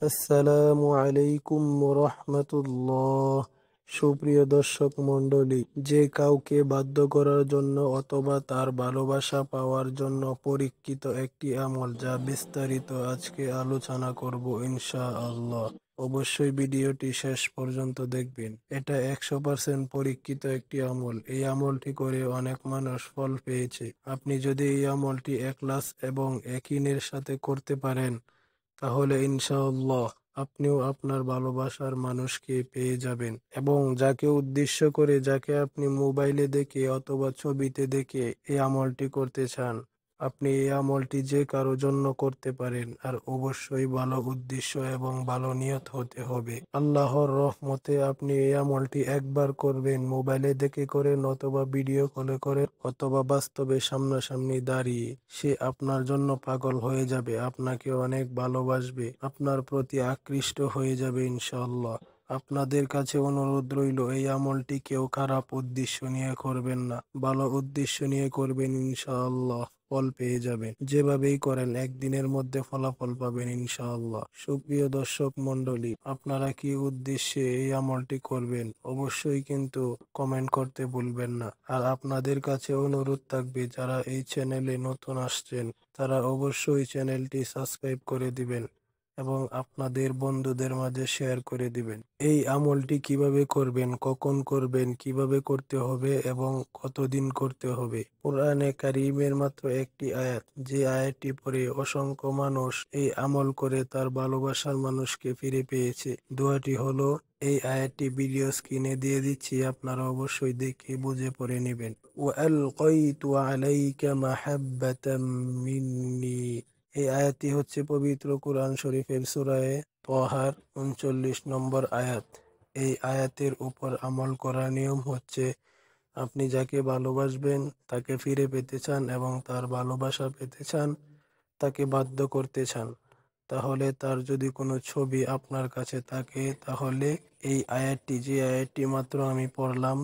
আসসালামু আলাইকুম রহমতুল্লাহ। সুপ্রিয় দর্শক মণ্ডলী, যে কাউকে বাধ্য করার জন্য অথবা তার ভালোবাসা পাওয়ার জন্য পরীক্ষিত একটি আমল, যা বিস্তারিত আজকে আলোচনা করব ইনশাআল্লাহ। অবশ্যই ভিডিওটি শেষ পর্যন্ত দেখবেন। এটা 100% পরীক্ষিত একটি আমল। এই আমলটি করে অনেক মানুষ ফল পেয়েছে। আপনি যদি এই আমলটি ইখলাস এবং ইয়াকিনের সাথে করতে পারেন, তাহলে ইনশাআল্লাহ আপনিও আপনার ভালোবাসার মানুষকে পেয়ে যাবেন। এবং যাকে উদ্দেশ্য করে, যাকে আপনি মোবাইলে দেখে অথবা ছবিতে দেখে এই আমলটি করতে চান, আপনি এই আমলটি যে কারো জন্য করতে পারেন। আর অবশ্যই ভালো উদ্দেশ্য এবং ভালো নিয়ত হতে হবে। আল্লাহর রহমতে আপনি এই আমলটি একবার করবেন, মোবাইলে দেখে করেন অথবা ভিডিও কলে করেন অথবা বাস্তবে সামনাসামনি দাঁড়িয়ে, সে আপনার জন্য পাগল হয়ে যাবে, আপনাকে অনেক ভালোবাসবে, আপনার প্রতি আকৃষ্ট হয়ে যাবে ইনশাআল্লাহ। আপনাদের কাছে অনুরোধ রইল, এই আমলটি কেউ খারাপ উদ্দেশ্য নিয়ে করবেন না, ভালো উদ্দেশ্য নিয়ে করবেন, ইনশাআল্লাহ ফল পেয়ে যাবেন। যেভাবেই করেন একদিনের মধ্যে ফলাফল পাবেন ইনশাআল্লাহ। সুপ্রিয় দর্শক মণ্ডলী, আপনারা কি উদ্দেশ্যে এই আমলটি করবেন অবশ্যই কিন্তু কমেন্ট করতে ভুলবেন না। আর আপনাদের কাছে অনুরোধ থাকবে, যারা এই চ্যানেলে নতুন আসছেন তারা অবশ্যই চ্যানেলটি সাবস্ক্রাইব করে দিবেন এবং আপনাদের বন্ধুদের মাঝে শেয়ার করে দিবেন। এই আমলটি কিভাবে করবেন, কখন করবেন, কিভাবে করতে হবে এবং কতদিন করতে হবে, কোরআনে কারীমের মাত্র একটি আয়াত, যে আয়াতটি পড়ে অসংখ্য মানুষ এই আমল করে তার ভালোবাসার মানুষকে ফিরে পেয়েছে। দোয়াটি হলো, এই আয়াতটি ভিডিও স্ক্রিনে দিয়ে দিচ্ছি, আপনারা অবশ্যই দেখে বুঝে পড়ে নেবেন। ওয়ালকাইতু আলাইকা মাহাব্বাতাম মিন্নি। এই আয়াতটি হচ্ছে পবিত্র কুরআন শরীফের সূরা তাহার 39 নম্বর আয়াত। এই আয়াতের উপর আমল করার নিয়ম হচ্ছে, আপনি যাকে ভালোবাসবেন, তাকে ফিরে পেতে চান এবং তার ভালোবাসা পেতে চান, তাকে বাধ্য করতে চান, তাহলে তার যদি কোনো ছবি আপনার কাছে থাকে, তাহলে এই আয়াতটি, যে আয়াতটি মাত্র আমি পড়লাম,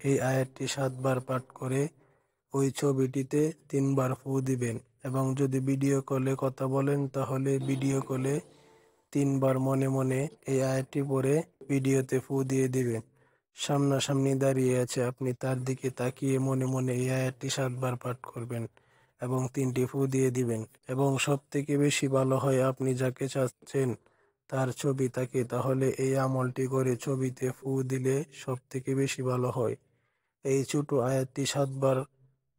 এই আয়াতটি 7 বার পাঠ করে ওই ছবিটিতে 3 বার ফু দিবেন। এবং যদি ভিডিও কলে কথা বলেন, তাহলে ভিডিও কলে 3 বার মনে মনে এই আয়াতটি পড়ে ভিডিওতে ফু দিয়ে দিবেন। সামনাসামনি দাঁড়িয়ে আছে, আপনি তার দিকে তাকিয়ে মনে মনে এই আয়াতটি 7 বার পাঠ করবেন এবং 3টি ফু দিয়ে দিবেন। এবং সব থেকে বেশি ভালো হয়, আপনি যাকে চাচ্ছেন তার ছবি থাকে, তাহলে এই আমলটি করে ছবিতে ফু দিলে সব থেকে বেশি ভালো হয়। এই ছোট আয়াতটি 7 বার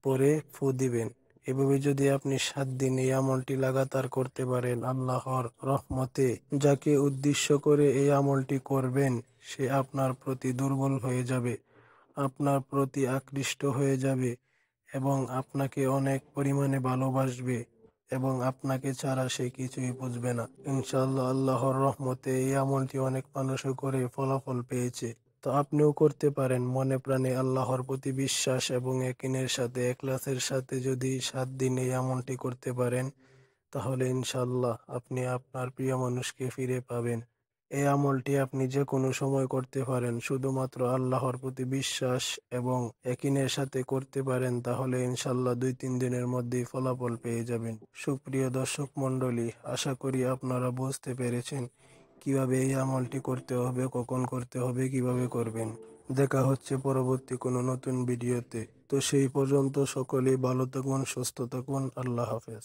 পরে ফু দিবেন। এভাবে যদি আপনি 7 দিন এই আমলটি লাগাতার করতে পারেন, আল্লাহর রহমতে যাকে উদ্দেশ্য করে এই আমলটি করবেন, সে আপনার প্রতি দুর্বল হয়ে যাবে, আপনার প্রতি আকৃষ্ট হয়ে যাবে এবং আপনাকে অনেক পরিমাণে ভালোবাসবে এবং আপনাকে ছাড়া সে কিছুই বুঝবে না ইনশাআল্লাহ। আল্লাহর রহমতে এই আমলটি অনেক মানুষও করে ফলাফল পেয়েছে। তো আপনিও করতে পারেন। মনে প্রাণে আল্লাহর প্রতি বিশ্বাস এবং ইয়াকিনের সাথে, ইখলাসের সাথে যদি 7 দিন এই আমলটি করতে পারেন, তাহলে ইনশাআল্লাহ আপনি আপনার প্রিয় মানুষকে ফিরে পাবেন। এই আমলটি আপনি যে কোনো সময় করতে পারেন, শুধুমাত্র আল্লাহর প্রতি বিশ্বাস এবং ইয়াকিনের সাথে করতে পারেন, তাহলে ইনশাআল্লাহ 2-3 দিনের মধ্যেই ফলাফল পেয়ে যাবেন। সুপ্রিয় দর্শক মণ্ডলী, আশা করি আপনারা বুঝতে পেরেছেন কিভাবে এই আমলটি করতে হবে, কখন করতে হবে, কিভাবে করবেন। দেখা হচ্ছে পরবর্তী কোনো নতুন ভিডিওতে। তো সেই পর্যন্ত সকলেই ভালো থাকুন, সুস্থ থাকুন। আল্লাহ হাফেজ।